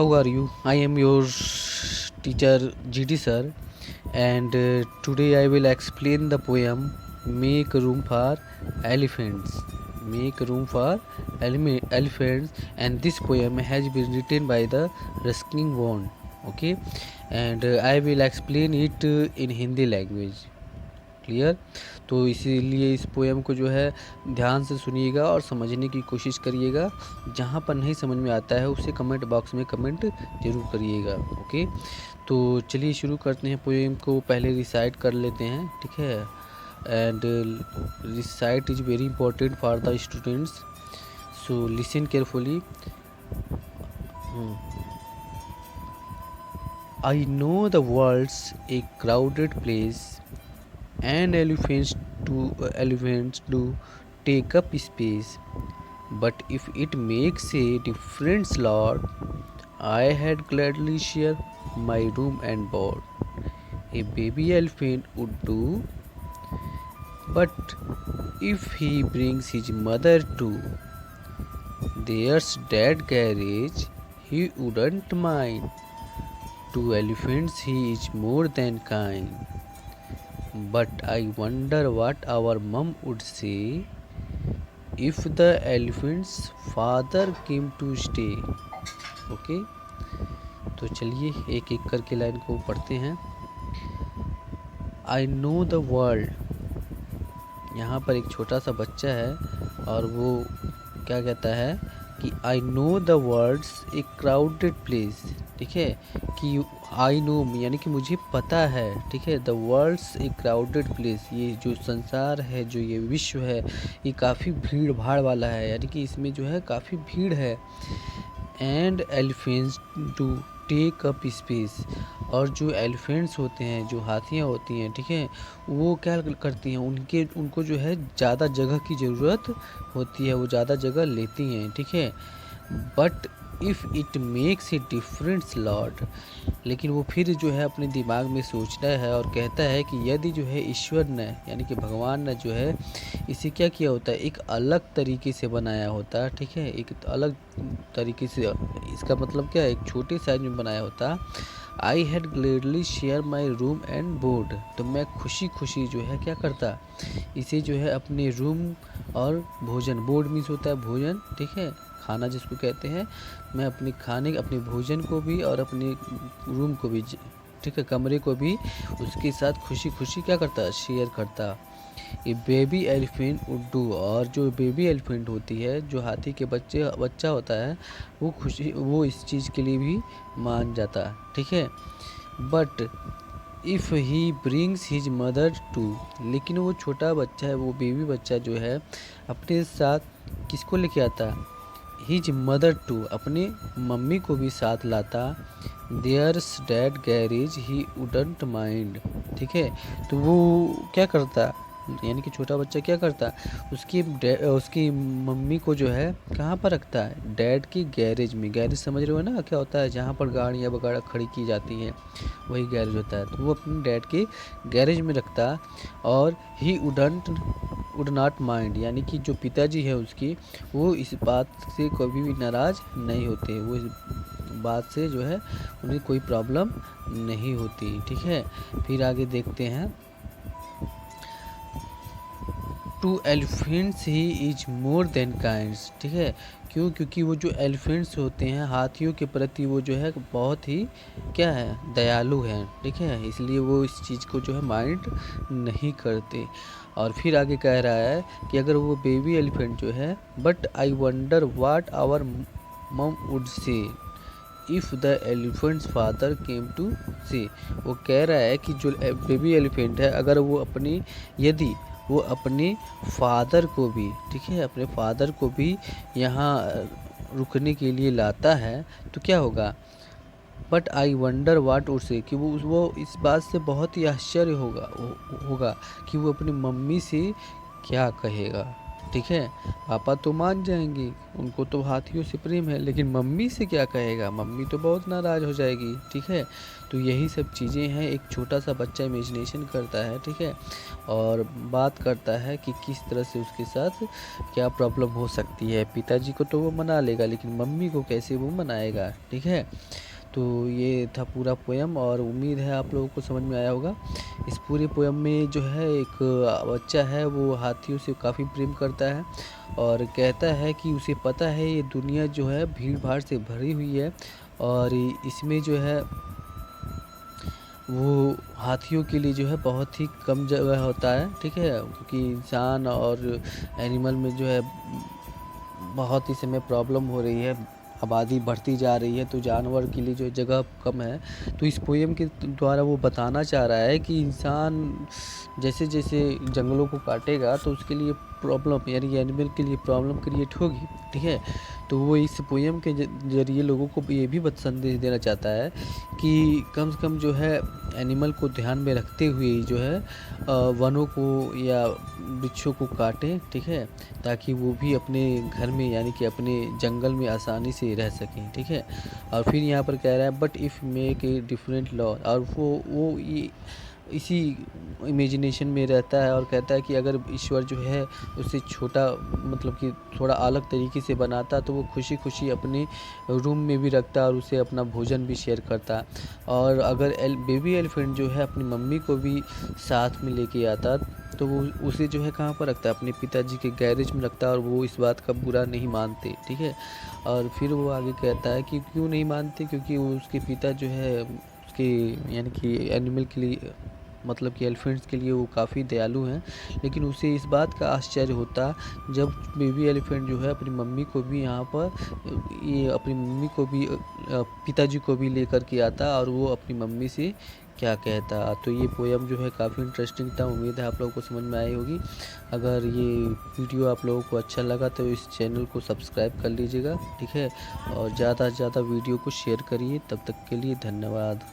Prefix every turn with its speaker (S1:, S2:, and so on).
S1: How are you? I am your teacher GT sir, and today I will explain the poem Make Room for Elephants. Make Room for Elephants, and this poem has been written by the Ruskin Bond. Okay, and I will explain it in Hindi language. Clear. तो इसीलिए इस poem को जो है ध्यान से सुनिएगा और समझने की कोशिश करिएगा। जहाँ पर नहीं समझ में आता है उसे कमेंट बॉक्स में कमेंट ज़रूर करिएगा। ओके, तो चलिए शुरू करते हैं। पोएम को पहले रिसाइट कर लेते हैं, ठीक है। And recite is very important for the students, so listen carefully. I know the world's a crowded place and elephants do take up space, but if it makes a difference, Lord, I had gladly share my room and board. A baby elephant would do, but if he brings his mother too, there's that garage he wouldn't mind. To elephants he is more than kind, but I wonder what our mom would say if the elephant's father came to stay. Okay, तो चलिए एक एक करके line को पढ़ते हैं। आई know the world, यहाँ पर एक छोटा सा बच्चा है और वो क्या कहता है कि I know the world's a crowded place, ठीक है। कि आई नो यानी कि मुझे पता है, ठीक है। The world's a crowded place, ये जो संसार है, जो ये विश्व है, ये काफ़ी भीड़ भाड़ वाला है, यानी कि इसमें जो है काफ़ी भीड़ है। And elephants do take up space, और जो एलिफेंट्स होते हैं, जो हाथियाँ होती हैं, ठीक है, वो क्या करती हैं, उनको जो है ज़्यादा जगह की ज़रूरत होती है, वो ज़्यादा जगह लेती हैं, ठीक है। But if it makes a difference Lord, लेकिन वो फिर जो है अपने दिमाग में सोचता है और कहता है कि यदि जो है ईश्वर ने, यानी कि भगवान ने जो है इसे क्या किया होता है, एक अलग तरीके से बनाया होता, ठीक है, एक अलग तरीके से, इसका मतलब क्या है, एक छोटे साइज में बनाया होता। I had gladly share my room and board, तो मैं खुशी खुशी जो है क्या करता, इसे जो है अपने रूम और भोजन, बोर्ड मीन्स होता है भोजन, ठीक है, खाना जिसको कहते हैं, मैं अपने खाने, अपने भोजन को भी और अपने रूम को भी, ठीक है, कमरे को भी उसके साथ खुशी खुशी क्या करता, शेयर करता। ये बेबी एलिफेंट वुड डू, और जो बेबी एलिफेंट होती है, जो हाथी के बच्चा होता है, वो इस चीज़ के लिए भी मान जाता, ठीक है। But if he brings his mother too, लेकिन वो छोटा बच्चा है, वो बेबी बच्चा जो है अपने साथ किसको लेके आता, हिज मदर टू, अपने मम्मी को भी साथ लाता। There's dad garage he wouldn't mind, ठीक है। तो वो क्या करता, यानी कि छोटा बच्चा क्या करता, उसकी मम्मी को जो है कहाँ पर रखता है, डैड की गैरेज में। गैरेज समझ रहे हो ना क्या होता है, जहाँ पर गाड़ियाँ वगैरह खड़ी की जाती हैं, वही गैरेज होता है। तो वो अपने डैड के गैरेज में रखता, और ही वुड नॉट माइंड, यानी कि जो पिताजी है उसकी, वो इस बात से कभी भी नाराज़ नहीं होते, वो इस बात से जो है उन्हें कोई प्रॉब्लम नहीं होती, ठीक है। फिर आगे देखते हैं। To elephants he is more than kinds, ठीक है। क्यों, क्योंकि वो जो एलिफेंट्स होते हैं, हाथियों के प्रति वो जो है बहुत ही क्या है, दयालु हैं, ठीक है, इसलिए वो इस चीज़ को जो है माइंड नहीं करते। और फिर आगे कह रहा है कि अगर वो बेबी एलिफेंट जो है, but I wonder what our mum would say if the elephant's father came to say, वो कह रहा है कि जो बेबी एलिफेंट है, अगर वो अपनी, यदि वो अपने फादर को भी, ठीक है, अपने फादर को भी यहाँ रुकने के लिए लाता है, तो क्या होगा। But I wonder what would say, कि वो इस बात से बहुत ही आश्चर्य होगा कि वो अपनी मम्मी से क्या कहेगा, ठीक है। पापा तो मान जाएंगे, उनको तो हाथियों से प्रेम है, लेकिन मम्मी से क्या कहेगा, मम्मी तो बहुत नाराज़ हो जाएगी। ठीक है, तो यही सब चीज़ें हैं, एक छोटा सा बच्चा इमेजिनेशन करता है। ठीक है, और बात करता है कि किस तरह से उसके साथ क्या प्रॉब्लम हो सकती है। पिताजी को तो वो मना लेगा, लेकिन मम्मी को कैसे वो मनाएगा। ठीक है, तो ये था पूरा पोयम, और उम्मीद है आप लोगों को समझ में आया होगा। इस पूरे पोयम में जो है एक बच्चा है, वो हाथियों से काफ़ी प्रेम करता है और कहता है कि उसे पता है ये दुनिया जो है भीड़ भाड़ से भरी हुई है, और इसमें जो है वो हाथियों के लिए जो है बहुत ही कम जगह होता है। ठीक है, क्योंकि इंसान और एनिमल में जो है बहुत ही समय प्रॉब्लम हो रही है, आबादी बढ़ती जा रही है, तो जानवर के लिए जो जगह कम है। तो इस पोएम के द्वारा वो बताना चाह रहा है कि इंसान जैसे जैसे जंगलों को काटेगा तो उसके लिए प्रॉब्लम, यानी एनिमल के लिए प्रॉब्लम क्रिएट होगी। ठीक है, तो वो इस पोएम के जरिए लोगों को ये भी संदेश देना चाहता है कि कम से कम जो है एनिमल को ध्यान में रखते हुए जो है वनों को या वृक्षों को काटें। ठीक है, ताकि वो भी अपने घर में यानी कि अपने जंगल में आसानी से रह सकें। ठीक है, और फिर यहाँ पर कह रहा है but if make a different law, और वो ये इसी इमेजिनेशन में रहता है और कहता है कि अगर ईश्वर जो है उसे छोटा, मतलब कि थोड़ा अलग तरीके से बनाता, तो वो खुशी खुशी अपने रूम में भी रखता और उसे अपना भोजन भी शेयर करता। और अगर बेबी एलिफेंट जो है अपनी मम्मी को भी साथ में लेके आता, तो वो उसे जो है कहाँ पर रखता है, अपने पिताजी के गैरेज में रखता, और वो इस बात का बुरा नहीं मानते। ठीक है, और फिर वो आगे कहता है कि क्यों नहीं मानते, क्योंकि वो उसके पिता जो है उसके यानी कि एनिमल के लिए, मतलब कि एलिफेंट्स के लिए वो काफ़ी दयालु हैं। लेकिन उसे इस बात का आश्चर्य होता जब बेबी एलिफेंट जो है अपनी मम्मी को भी यहाँ पर ये अपनी मम्मी को भी पिताजी को भी लेकर के आता और वो अपनी मम्मी से क्या कहता। तो ये पोयम जो है काफ़ी इंटरेस्टिंग था, उम्मीद है आप लोगों को समझ में आई होगी। अगर ये वीडियो आप लोगों को अच्छा लगा तो इस चैनल को सब्सक्राइब कर लीजिएगा। ठीक है, और ज़्यादा से ज़्यादा वीडियो को शेयर करिए। तब तक के लिए धन्यवाद।